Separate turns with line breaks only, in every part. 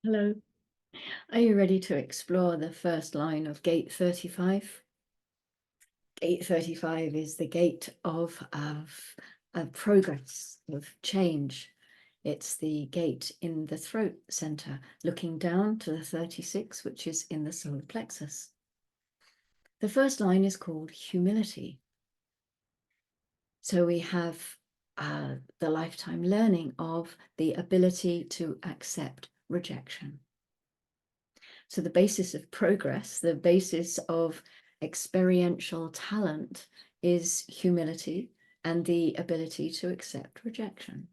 Hello. Are you ready to explore the first line of gate 35? Gate 35 is the gate of progress, of change. It's the gate in the throat center, looking down to the 36, which is in the solar plexus. The first line is called humility. So we have the lifetime learning of the ability to accept rejection. So the basis of progress, the basis of experiential talent is humility and the ability to accept rejection.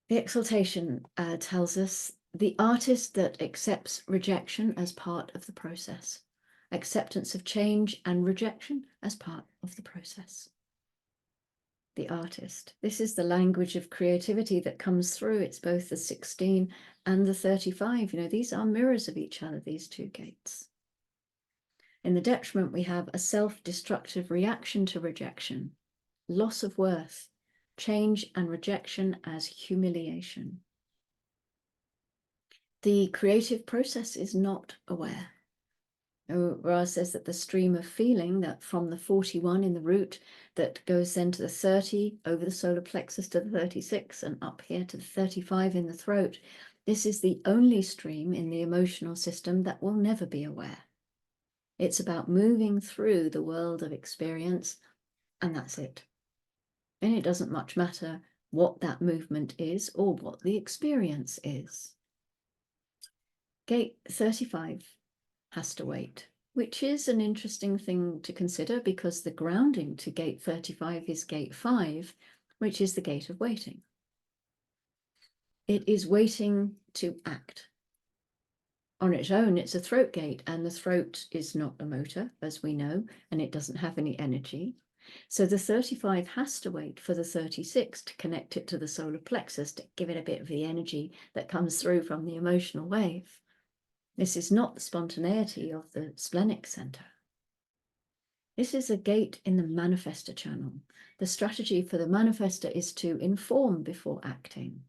The exaltation tells us the artist that accepts rejection as part of the process, acceptance of change and rejection as part of the process. The artist. This is the language of creativity that comes through. It's both the 16 and the 35. These are mirrors of each other, these two gates. In the detriment, we have a self-destructive reaction to rejection, loss of worth, change and rejection as humiliation. The creative process is not aware. Ra says that the stream of feeling that from the 41 in the root that goes then to the 30 over the solar plexus to the 36 and up here to the 35 in the throat, this is the only stream in the emotional system that will never be aware. It's about moving through the world of experience, and that's it. And it doesn't much matter what that movement is or what the experience is. Gate 35 has to wait, which is an interesting thing to consider because the grounding to gate 35 is gate 5, which is the gate of waiting. It is waiting to act. On its own, it's a throat gate, and the throat is not a motor, as we know, and it doesn't have any energy. So the 35 has to wait for the 36 to connect it to the solar plexus to give it a bit of the energy that comes through from the emotional wave. This is not the spontaneity of the splenic center. This is a gate in the manifestor channel. The strategy for the manifestor is to inform before acting.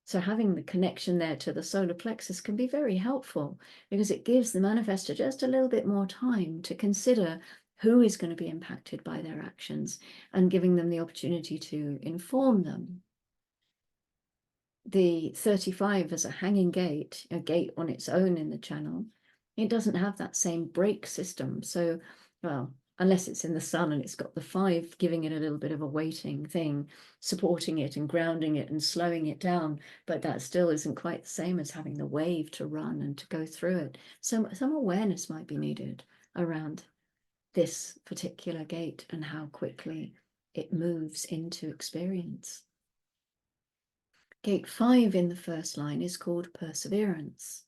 So having the connection there to the solar plexus can be very helpful because it gives the manifestor just a little bit more time to consider who is going to be impacted by their actions and giving them the opportunity to inform them. The 35 as a hanging gate, a gate on its own in the channel, it doesn't have that same brake system. So, well, unless it's in the sun and it's got the 5 giving it a little bit of a waiting thing, supporting it and grounding it and slowing it down, but that still isn't quite the same as having the wave to run and to go through it. So some awareness might be needed around this particular gate and how quickly it moves into experience. Gate 5 in the first line is called perseverance.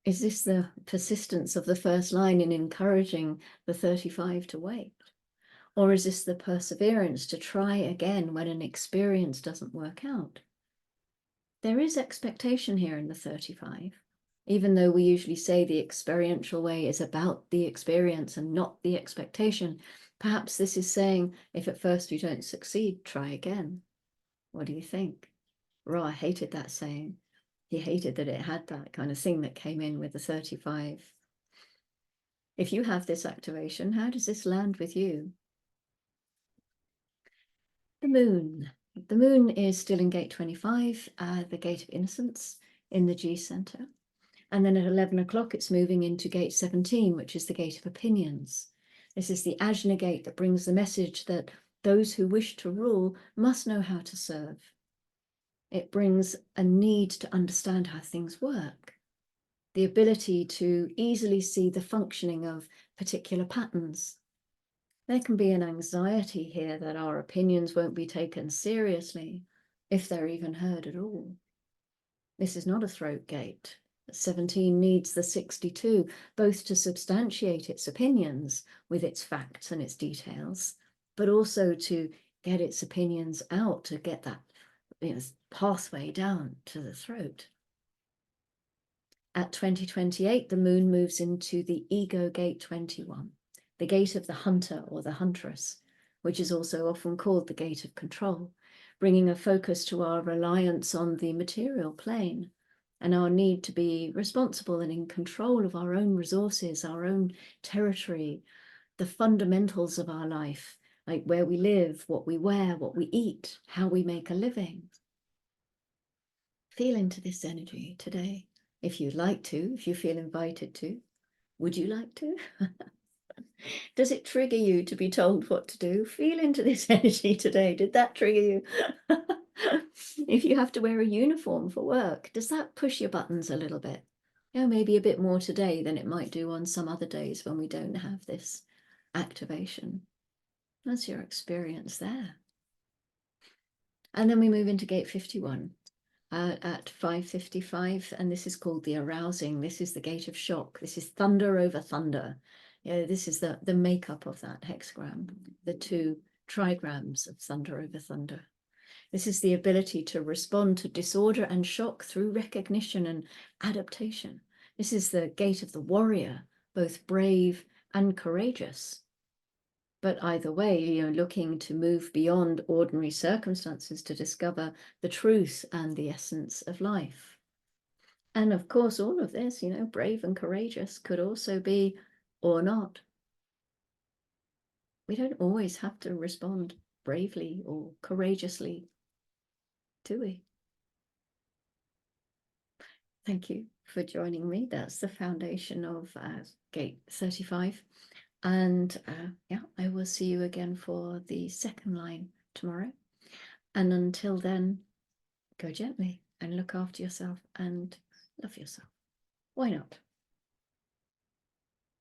Is this the persistence of the first line in encouraging the 35 to wait? Or is this the perseverance to try again when an experience doesn't work out? There is expectation here in the 35, even though we usually say the experiential way is about the experience and not the expectation. Perhaps this is saying, if at first you don't succeed, try again. What do you think? Ra hated that saying. He hated that it had that kind of thing that came in with the 35. If you have this activation, how does this land with you? The moon. The moon is still in gate 25, the gate of innocence in the G center. And then at 11 o'clock, it's moving into gate 17, which is the gate of opinions. This is the Ajna gate that brings the message that those who wish to rule must know how to serve. It brings a need to understand how things work, the ability to easily see the functioning of particular patterns. There can be an anxiety here that our opinions won't be taken seriously, if they're even heard at all. This is not a throat gate. 17 needs the 62, both to substantiate its opinions with its facts and its details, but also to get its opinions out, to get that pathway down to the throat. At 2028, the moon moves into the ego gate 21, the gate of the hunter or the huntress, which is also often called the gate of control. bringing a focus to our reliance on the material plane and our need to be responsible and in control of our own resources, our own territory, the fundamentals of our life, like where we live, what we wear, what we eat, how we make a living. Feel into this energy today. If you'd like to, if you feel invited to, would you like to? Does it trigger you to be told what to do? Feel into this energy today. Did that trigger you? If you have to wear a uniform for work, does that push your buttons a little bit? You know, maybe a bit more today than it might do on some other days when we don't have this activation. That's your experience there. And then we move into gate 51 at 5:55, and this is called the arousing. This is the gate of shock. This is thunder over thunder. Yeah, this is the makeup of that hexagram, the two trigrams of thunder over thunder. This is the ability to respond to disorder and shock through recognition and adaptation. This is the gate of the warrior, both brave and courageous. But either way, you're looking to move beyond ordinary circumstances to discover the truth and the essence of life. And of course, all of this, brave and courageous could also be or not. We don't always have to respond bravely or courageously, do we? Thank you for joining me. That's the foundation of gate 35. And yeah, I will see you again for the second line tomorrow. And until then, go gently and look after yourself and love yourself. Why not?